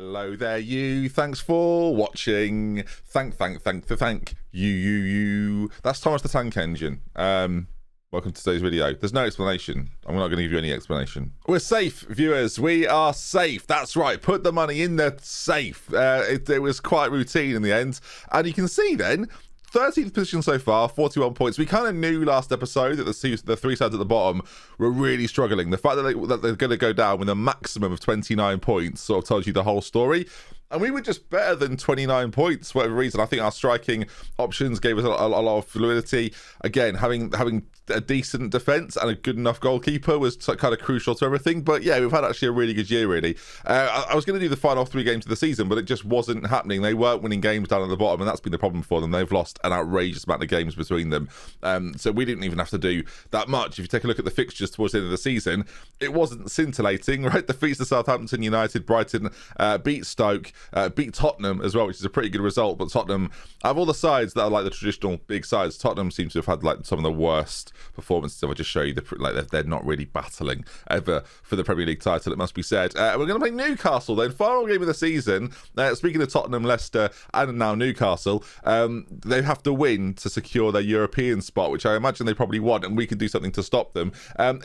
Hello there, you. Thanks for watching. Thank you. That's Thomas the Tank Engine. Welcome to today's video. There's no explanation. I'm not going to give you any explanation. We're safe, viewers. We are safe. That's right. Put the money in the safe. It was quite routine in the end. And you can see then, 13th position so far, 41 points. We kind of knew last episode that the three sides at the bottom were really struggling. The fact that they're going to go down with a maximum of 29 points sort of tells you the whole story. And we were just better than 29 points for whatever reason. I think our striking options gave us a lot of fluidity. Again, having a decent defence and a good enough goalkeeper was kind of crucial to everything. But yeah, we've had actually a really good year, really. I was going to do the final 3 games of the season, but it just wasn't happening. They weren't winning games down at the bottom, and that's been the problem for them. They've lost an outrageous amount of games between them. So we didn't even have to do that much. If you take a look at the fixtures towards the end of the season, it wasn't scintillating, right? Defeats to Southampton, United, Brighton, beat Stoke, beat Tottenham as well, which is a pretty good result. But Tottenham, out of all the sides that are like the traditional big sides, Tottenham seems to have had like some of the worst performances. If I just show you they're not really battling ever for the Premier League title, it must be said. We're going to play Newcastle then, final game of the season. Speaking of Tottenham, Leicester, and now Newcastle, they have to win to secure their European spot, which I imagine they probably want, and we can do something to stop them.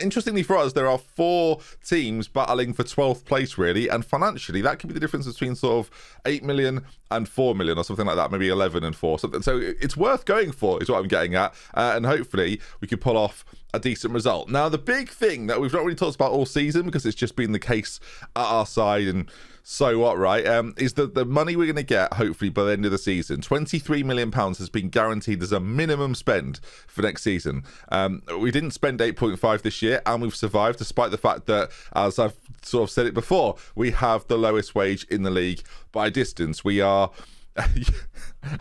Interestingly for us, there are 4 teams battling for 12th place, really, and financially that could be the difference between sort of 8 million and 4 million or something like that, maybe 11 and 4, something. So it's worth going for, is what I'm getting at, and hopefully we can pull off a decent result. Now, the big thing that we've not really talked about all season, because it's just been the case at our side, and so what, right, is that the money we're going to get, hopefully, by the end of the season, £23 million has been guaranteed as a minimum spend for next season. We didn't spend 8.5 this year, and we've survived, despite the fact that, as I've sort of said it before, we have the lowest wage in the league by distance. We are...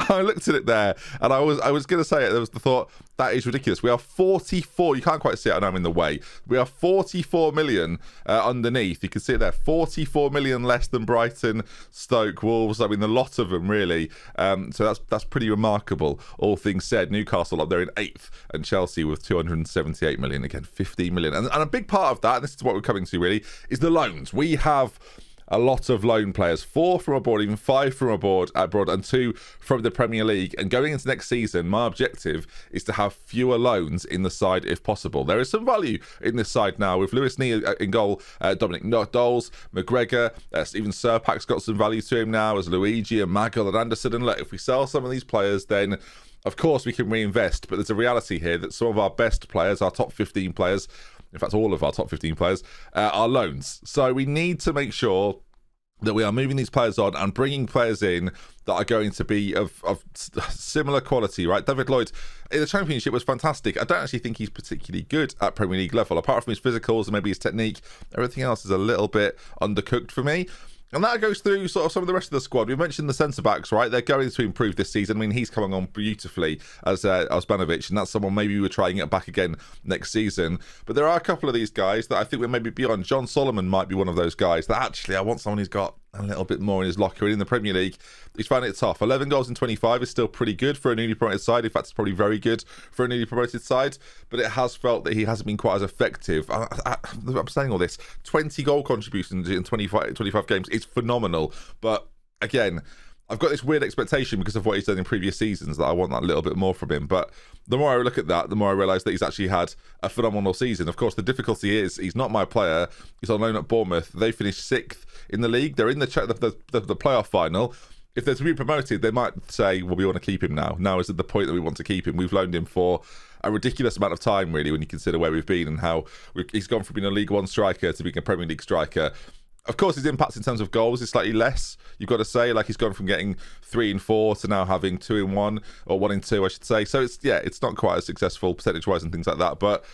I looked at it there, and I was going to say it. There was the thought, that is ridiculous. We are 44. You can't quite see it, I know I'm in the way. We are 44 million underneath. You can see it there. 44 million less than Brighton, Stoke, Wolves. I mean, a lot of them, really. So that's pretty remarkable, all things said. Newcastle up there in 8th, and Chelsea with 278 million. Again, 15 million. And a big part of that, and this is what we're coming to, really, is the loans. We have a lot of loan players, 4 from abroad, even 5 from abroad, and 2 from the Premier League. And going into next season, my objective is to have fewer loans in the side if possible. There is some value in this side now with Lewis Nee in goal, Dominic Doles, McGregor, even Serpak's got some value to him now, as Luigi and Magel and Anderson. And look, if we sell some of these players, then of course we can reinvest. But there's a reality here that some of our best players, our top 15 players, in fact, all of our top 15 players are loans. So we need to make sure that we are moving these players on and bringing players in that are going to be of similar quality, right? David Lloyd in the Championship was fantastic. I don't actually think he's particularly good at Premier League level. Apart from his physicals and maybe his technique, everything else is a little bit undercooked for me. And that goes through sort of some of the rest of the squad. We mentioned the centre-backs, right? They're going to improve this season. I mean, he's coming on beautifully as Osmanovic, and that's someone maybe we're trying it back again next season. But there are a couple of these guys that I think we're maybe beyond. John Solomon might be one of those guys that actually I want someone who's got a little bit more in his locker. And in the Premier League, he's finding it tough. 11 goals in 25 is still pretty good for a newly promoted side. In fact, it's probably very good for a newly promoted side. But it has felt that he hasn't been quite as effective. I'm saying all this. 20 goal contributions in 25 games is phenomenal. But again, I've got this weird expectation because of what he's done in previous seasons that I want that little bit more from him. But the more I look at that, the more I realise that he's actually had a phenomenal season. Of course, the difficulty is he's not my player. He's on loan at Bournemouth. They finished 6th in the league. They're in the playoff final. If they're to be promoted, they might say, well, we want to keep him now. Now is at the point that we want to keep him. We've loaned him for a ridiculous amount of time, really, when you consider where we've been and how he's gone from being a League One striker to being a Premier League striker. Of course, his impact in terms of goals is slightly less. You've got to say, like, he's gone from getting 3 and 4 to now having 2 and 1, or 1 and 2, I should say. So it's not quite as successful percentage-wise and things like that. But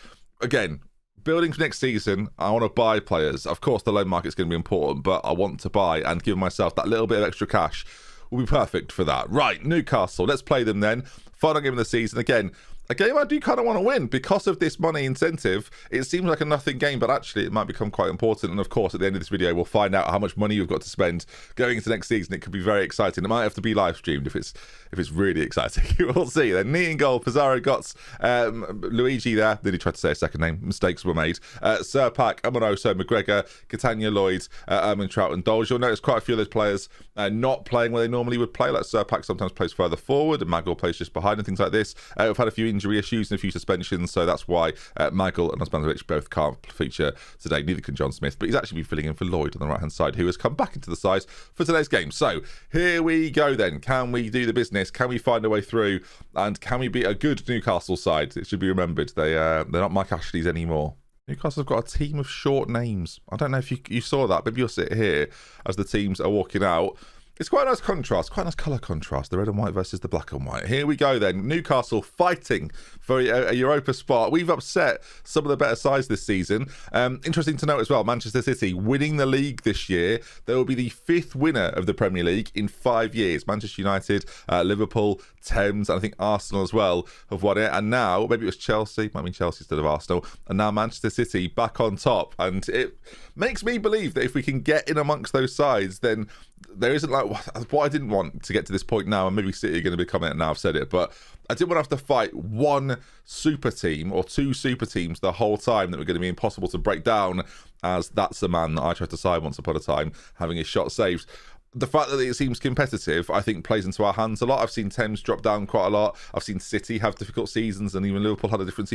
again, building for next season, I want to buy players. Of course, the loan market's going to be important, but I want to buy and give myself that little bit of extra cash. Will be perfect for that. Right, Newcastle. Let's play them then. Final game of the season. Again, a game I do kind of want to win because of this money incentive. It seems like a nothing game, but actually it might become quite important. And of course, at the end of this video, we'll find out how much money you've got to spend going into next season. It could be very exciting. It might have to be live streamed if it's really exciting. We'll see. Then knee in goal, Pizarro, Gotts, Luigi there. Then he tried to say a second name. Mistakes were made. Serpak, Amoroso, McGregor, Catania, Lloyd, Trout, and Doles. You'll notice quite a few of those players not playing where they normally would play. Like Serpak sometimes plays further forward, and Magel plays just behind, and things like this. We've had a few injury issues and a few suspensions, so that's why Magel and Osmanovic both can't feature today. Neither can John Smith, but he's actually been filling in for Lloyd on the right hand side, who has come back into the side for today's game. So here we go then. Can we do the business? Can we find a way through? And can we beat a good Newcastle side? It should be remembered they're not Mike Ashley's anymore. Newcastle have got a team of short names. I don't know if you saw that. Maybe you'll sit here as the teams are walking out. It's quite a nice contrast, quite a nice colour contrast, the red and white versus the black and white. Here we go then. Newcastle fighting for a Europa spot. We've upset some of the better sides this season. Interesting to note as well, Manchester City winning the league this year. They will be the 5th winner of the Premier League in 5 years. Manchester United, Liverpool, Thames, and I think Arsenal as well have won it. And now, maybe it was Chelsea, might mean Chelsea instead of Arsenal. And now Manchester City back on top. And it makes me believe that if we can get in amongst those sides, then there isn't like what I didn't want to get to this point now, and maybe City are going to become it now I've said it, but I didn't want to have to fight one super team or two super teams the whole time that were going to be impossible to break down, as that's the man that I tried to side once upon a time, having his shot saved. The fact that it seems competitive, I think, plays into our hands a lot. I've seen Thames drop down quite a lot. I've seen City have difficult seasons, and even Liverpool had a difficult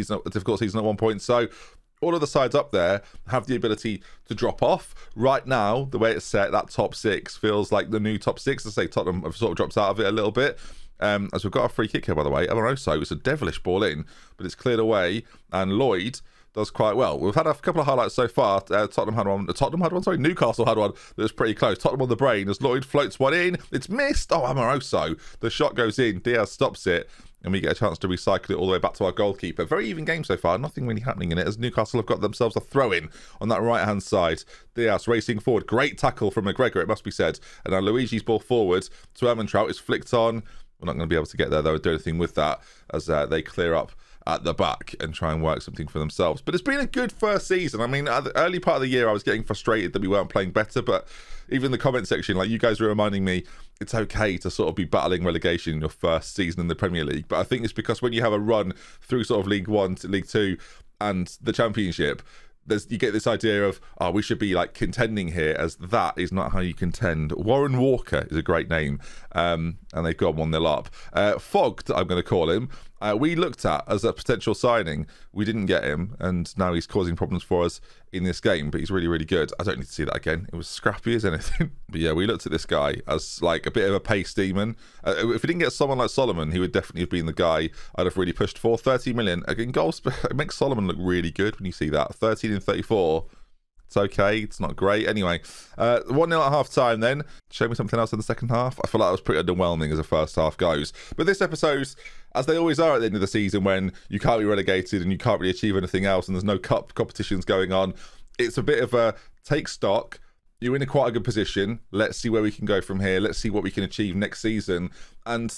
season at one point. So all of the sides up there have the ability to drop off. Right now, the way it's set, that top 6 feels like the new top 6. I say Tottenham have sort of dropped out of it a little bit. As we've got a free kick here, by the way. Amoroso, it's a devilish ball in, but it's cleared away, and Lloyd does quite well. We've had a couple of highlights so far. Newcastle had one that was pretty close. Tottenham on the brain as Lloyd floats one in. It's missed. Oh, Amoroso. The shot goes in. Diaz stops it, and we get a chance to recycle it all the way back to our goalkeeper. Very even game so far. Nothing really happening in it, as Newcastle have got themselves a throw-in on that right-hand side. Diaz racing forward. Great tackle from McGregor, it must be said. And now Luigi's ball forward to Trout is flicked on. We're not going to be able to get there, though, or do anything with that, as they clear up at the back and try and work something for themselves. But it's been a good first season. I mean, at the early part of the year, I was getting frustrated that we weren't playing better, but even in the comment section, like, you guys were reminding me it's okay to sort of be battling relegation in your first season in the Premier League. But I think it's because when you have a run through sort of League One to League Two and the Championship, you get this idea of, we should be like contending here, as that is not how you contend. Warren Walker is a great name, and they've gone 1-0 up. Fogged, I'm going to call him. We looked at as a potential signing. We didn't get him, and now he's causing problems for us in this game, but he's really, really good. I don't need to see that again. It was scrappy as anything. But yeah, we looked at this guy as like a bit of a pace demon. If we didn't get someone like Solomon, he would definitely have been the guy I'd have really pushed for. 30 million. Again, goals, it makes Solomon look really good when you see that. 13 in 34. It's okay. It's not great. Anyway, 1-0 at half time then. Show me something else in the second half. I feel like that was pretty underwhelming as the first half goes. But this episode, as they always are at the end of the season, when you can't be relegated and you can't really achieve anything else and there's no cup competitions going on, it's a bit of a take stock. You're in a quite a good position. Let's see where we can go from here. Let's see what we can achieve next season. And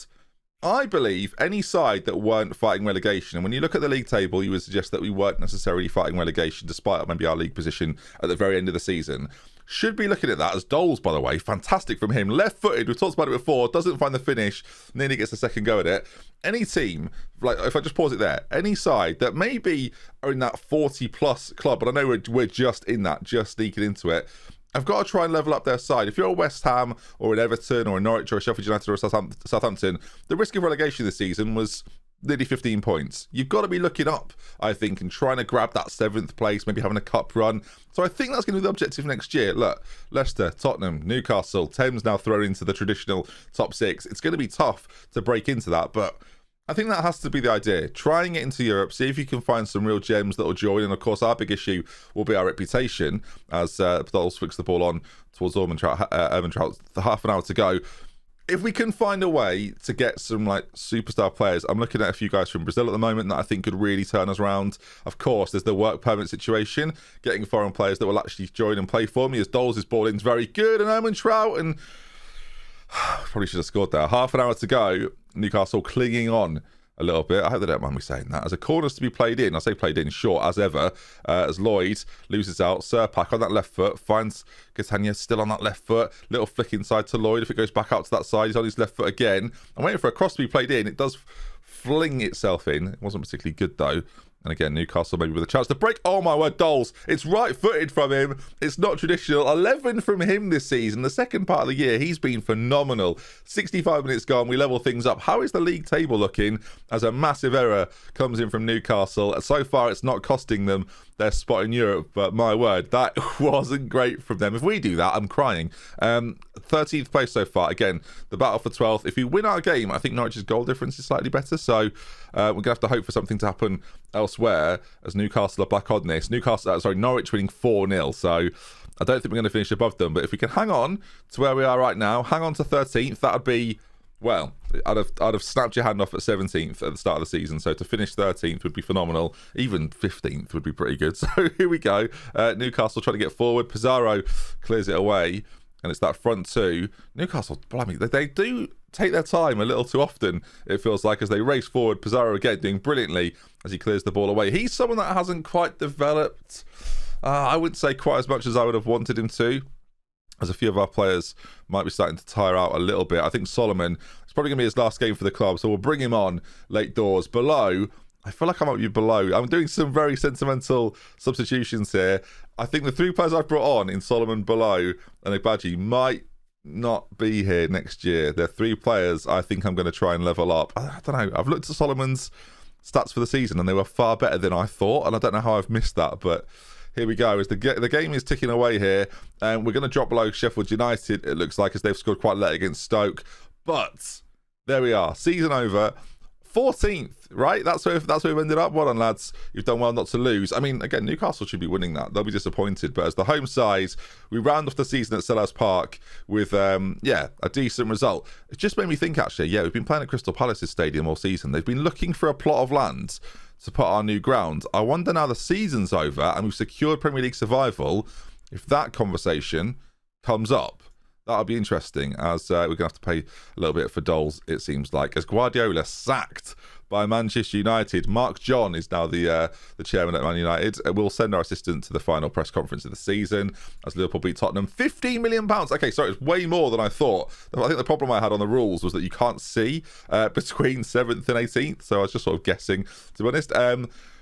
I believe any side that weren't fighting relegation, and when you look at the league table, you would suggest that we weren't necessarily fighting relegation, despite maybe our league position at the very end of the season, should be looking at that as Doles, by the way. Fantastic from him. Left-footed, we've talked about it before, doesn't find the finish, nearly gets a second go at it. Any team, like if I just pause it there, any side that maybe are in that 40-plus club, but I know we're just in that, just sneaking into it, I've got to try and level up their side. If you're a West Ham or an Everton or a Norwich or a Sheffield United or a Southampton, the risk of relegation this season was nearly 15 points. You've got to be looking up, I think, and trying to grab that 7th place, maybe having a cup run. So I think that's going to be the objective next year. Look, Leicester, Tottenham, Newcastle, Thames now thrown into the traditional top 6. It's going to be tough to break into that, but I think that has to be the idea. Try and get into Europe, see if you can find some real gems that will join. And of course, our big issue will be our reputation, as Doles flicks the ball on towards Trout, half an hour to go. If we can find a way to get some like superstar players, I'm looking at a few guys from Brazil at the moment that I think could really turn us around. Of course, there's the work permit situation, getting foreign players that will actually join and play for me, as Doles' ball in's very good, and Trout, and probably should have scored there. Half an hour to go. Newcastle clinging on a little bit. I hope they don't mind me saying that. As a corner's to be played in, I say played in short as ever, as Lloyd loses out. Serpak on that left foot finds Catania still on that left foot. Little flick inside to Lloyd. If it goes back out to that side, he's on his left foot again. I'm waiting for a cross to be played in. It does fling itself in. It wasn't particularly good though. And again, Newcastle maybe with a chance to break. Oh my word, Doles. It's right-footed from him. It's not traditional. 11 from him this season. The second part of the year, he's been phenomenal. 65 minutes gone. We level things up. How is the league table looking as a massive error comes in from Newcastle? So far, it's not costing them their spot in Europe, but my word, that wasn't great from them. If we do that, I'm crying. 13th place so far. Again, the battle for 12th. If we win our game, I think Norwich's goal difference is slightly better, so we're going to have to hope for something to happen elsewhere as Newcastle are back on this. Norwich winning 4-0, so I don't think we're going to finish above them, but if we can hang on to where we are right now, hang on to 13th, that would be, well, I'd have snapped your hand off at 17th at the start of the season, so to finish 13th would be phenomenal. Even 15th would be pretty good. So here we go. Newcastle trying to get forward. Pizarro clears it away, and it's that front two. Newcastle, blimey, they do take their time a little too often, it feels like, as they race forward. Pizarro again doing brilliantly as he clears the ball away. He's someone that hasn't quite developed, I wouldn't say quite as much as I would have wanted him to, as a few of our players might be starting to tire out a little bit. I think Solomon, it's probably going to be his last game for the club, so we'll bring him on late doors. Below, I feel like I might be below. I'm doing some very sentimental substitutions here. I think the three players I've brought on in Solomon, Below, and Agbaji might not be here next year. They're three players I think I'm going to try and level up. I don't know. I've looked at Solomon's stats for the season, and they were far better than I thought, and I don't know how I've missed that, but here we go, as the game is ticking away here, and we're going to drop below Sheffield United, it looks like, as they've scored quite late against Stoke. But there we are, season over, 14th, right? That's where we've ended up. Well done, lads. You've done well not to lose. I mean, again, Newcastle should be winning that. They'll be disappointed. But as the home side, we round off the season at Selhurst Park with, a decent result. It just made me think, actually, we've been playing at Crystal Palace's stadium all season. They've been looking for a plot of land to put our new ground. I wonder now the season's over and we've secured Premier League survival, if that conversation comes up. That'll be interesting, as we're going to have to pay a little bit for Doles, it seems like. As Guardiola sacked by Manchester United, Mark John is now the chairman at Man United. We'll send our assistant to the final press conference of the season as Liverpool beat Tottenham. £15 million. Okay, sorry, it's way more than I thought. I think the problem I had on the rules was that you can't see between 7th and 18th, so I was just sort of guessing, to be honest.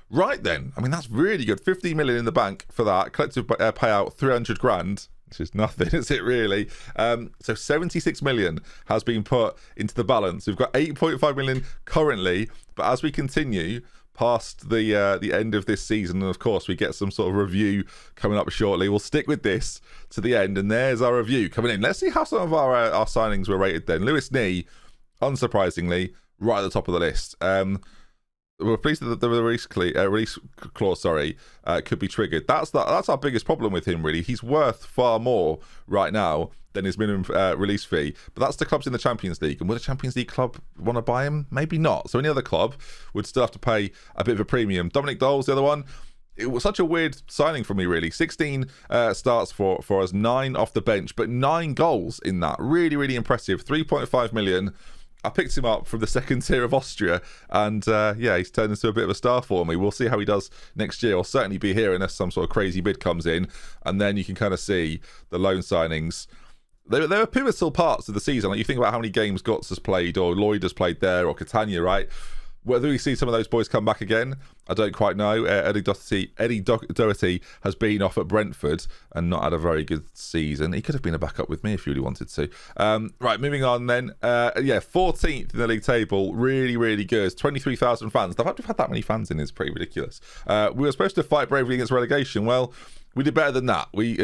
Right then, I mean, that's really good. 15 million in the bank for that. Collective payout, 300 grand. Which is nothing, is it really? So 76 million has been put into the balance. We've got 8.5 million currently, but as we continue past the end of this season, and of course we get some sort of review coming up shortly, we'll stick with this to the end, and there's our review coming in. Let's see how some of our signings were rated then. Lewis Nee, unsurprisingly, right at the top of the list. We're pleased that the release clause, could be triggered. That's our biggest problem with him, really. He's worth far more right now than his minimum release fee. But that's the clubs in the Champions League. And would a Champions League club want to buy him? Maybe not. So any other club would still have to pay a bit of a premium. Dominic Dole's the other one. It was such a weird signing for me, really. 16 starts for us, 9 off the bench, but 9 goals in that. Really, really impressive. 3.5 million. I picked him up from the second tier of Austria, and he's turned into a bit of a star for me. We'll see how he does next year. I'll certainly be here unless some sort of crazy bid comes in, and then you can kind of see the loan signings. They were pivotal parts of the season. Like, you think about how many games Götze has played, or Lloyd has played there, or Catania, right? Whether we see some of those boys come back again, I don't quite know. Eddie Doherty has been off at Brentford and not had a very good season. He could have been a backup with me if you really wanted to. Right, moving on then. 14th in the league table. Really, really good. 23,000 fans. The fact we've had that many fans in is pretty ridiculous. We were supposed to fight bravely against relegation. Well, we did better than that. We've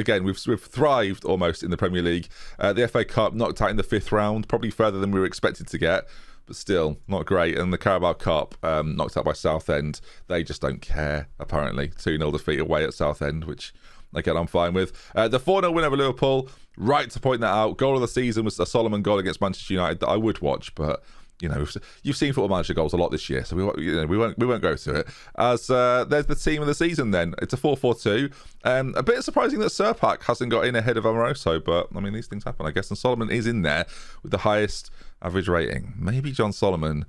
thrived almost in the Premier League. The FA Cup knocked out in the 5th round, probably further than we were expected to get. But still, not great. And the Carabao Cup, knocked out by Southend. They just don't care, apparently. 2-0 defeat away at Southend, which, again, I'm fine with. The 4-0 win over Liverpool, right to point that out. Goal of the season was a Solomon goal against Manchester United that I would watch, but you've seen Football Manager goals a lot this year, so we won't go to it. As there's the team of the season then. It's a 4-4-2. A bit surprising that Serpak hasn't got in ahead of Amoroso, but I mean, these things happen, I guess. And Solomon is in there with the highest average rating. Maybe John Solomon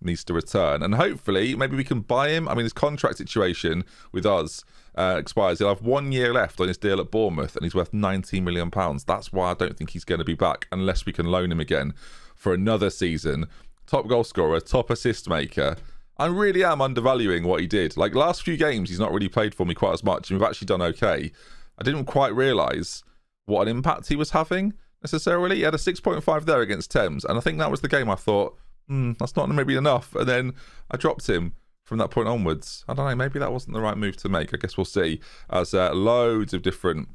needs to return. And hopefully, maybe we can buy him. I mean, his contract situation with us expires. He'll have 1 year left on his deal at Bournemouth, and he's worth £19 million. That's why I don't think he's going to be back unless we can loan him again for another season. Top goal scorer, top assist maker. I really am undervaluing what he did. Like, last few games, he's not really played for me quite as much, and we've actually done okay. I didn't quite realise what an impact he was having, necessarily. He had a 6.5 there against Thames, and I think that was the game I thought, that's not maybe enough. And then I dropped him from that point onwards. I don't know, maybe that wasn't the right move to make. I guess we'll see, as loads of different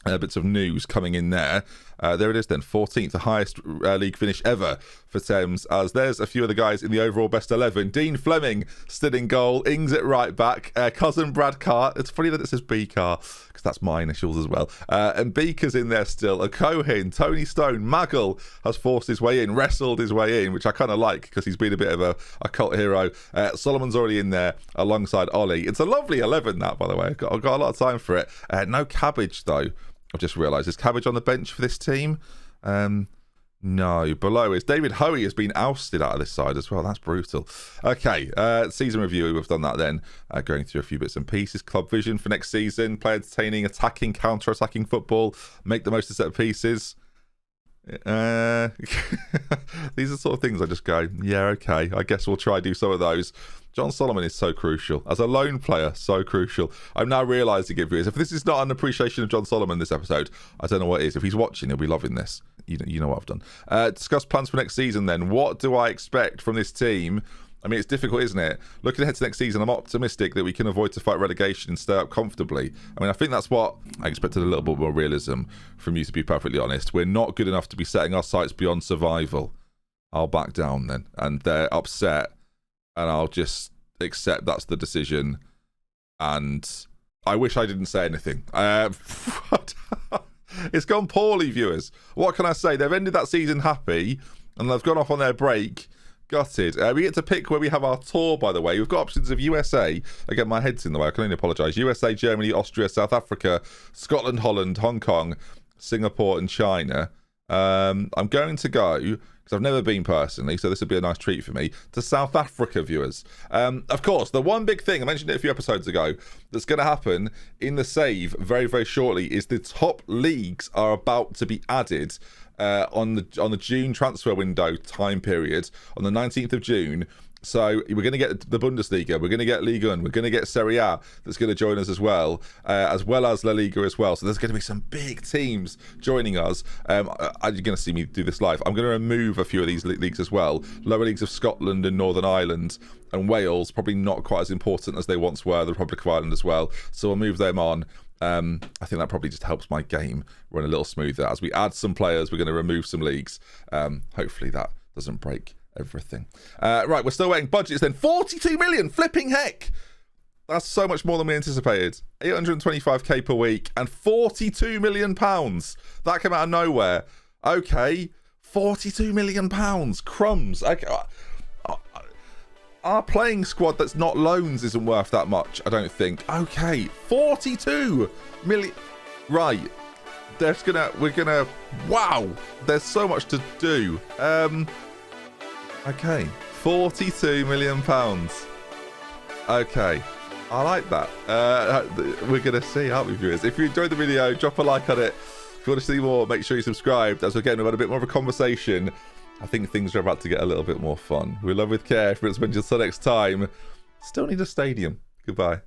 bits of news coming in there. There it is then, 14th, the highest league finish ever for Thames, as there's a few of the guys in the overall best 11. Dean Fleming still in goal, Ings at right back, cousin Brad Carr. It's funny that it says B Carr, because that's my initials as well. And Beaker's in there still, a Cohen, Tony Stone, Maggle has forced his way in, wrestled his way in, which I kind of like, because he's been a bit of a cult hero. Solomon's already in there alongside Ollie. It's a lovely 11, that, by the way. I've got a lot of time for it. No Cabbage, though. I've just realised, is Cabbage on the bench for this team? No. Below is David Hoey has been ousted out of this side as well. That's brutal. Okay, season review. We've done that then. Going through a few bits and pieces. Club vision for next season. Play entertaining, attacking, counter-attacking football. Make the most of set of pieces. These are sort of things I just go, yeah, okay, I guess we'll try do some of those. John Solomon is so crucial. As a lone player, so crucial. I'm now realising it, viewers, if this is not an appreciation of John Solomon this episode, I don't know what is. If he's watching, he'll be loving this. You know what I've done. Discuss plans for next season then. What do I expect from this team? I mean, it's difficult, isn't it? Looking ahead to next season, I'm optimistic that we can avoid to fight relegation and stay up comfortably. I mean, I think that's what I expected, a little bit more realism from you, to be perfectly honest. We're not good enough to be setting our sights beyond survival. I'll back down then. And they're upset, and I'll just accept that's the decision. And I wish I didn't say anything. It's gone poorly, viewers. What can I say? They've ended that season happy, and they've gone off on their break. Gutted. We get to pick where we have our tour, by the way. We've got options of USA. Again, my head's in the way. I can only apologise. USA, Germany, Austria, South Africa, Scotland, Holland, Hong Kong, Singapore, and China. I'm going to go, because I've never been personally, so this would be a nice treat for me, to South Africa, viewers. Of course, the one big thing, I mentioned it a few episodes ago, that's going to happen in the save very, very shortly is the top leagues are about to be added on the June transfer window time period, on the 19th of June. So we're going to get the Bundesliga, we're going to get Liga 1, we're going to get Serie A that's going to join us as well as La Liga as well. So there's going to be some big teams joining us. You're going to see me do this live. I'm going to remove a few of these leagues as well. Lower leagues of Scotland and Northern Ireland and Wales, probably not quite as important as they once were, the Republic of Ireland as well. So we'll move them on. I think that probably just helps my game run a little smoother. As we add some players, we're going to remove some leagues. Hopefully that doesn't break everything. Right, we're still waiting. Budgets then. 42 million, flipping heck. That's so much more than we anticipated. 825k per week and 42 million pounds. That came out of nowhere. Okay, 42 million pounds. Crumbs. Okay. Our playing squad that's not loans isn't worth that much, I don't think. Okay, 42 million. Right. Wow. There's so much to do. Okay, 42 million pounds. Okay, I like that. We're going to see, aren't we, viewers? If you enjoyed the video, drop a like on it. If you want to see more, make sure you subscribe. As again, we've had a bit more of a conversation. I think things are about to get a little bit more fun. We love with care. If it's been just till next time, still need a stadium. Goodbye.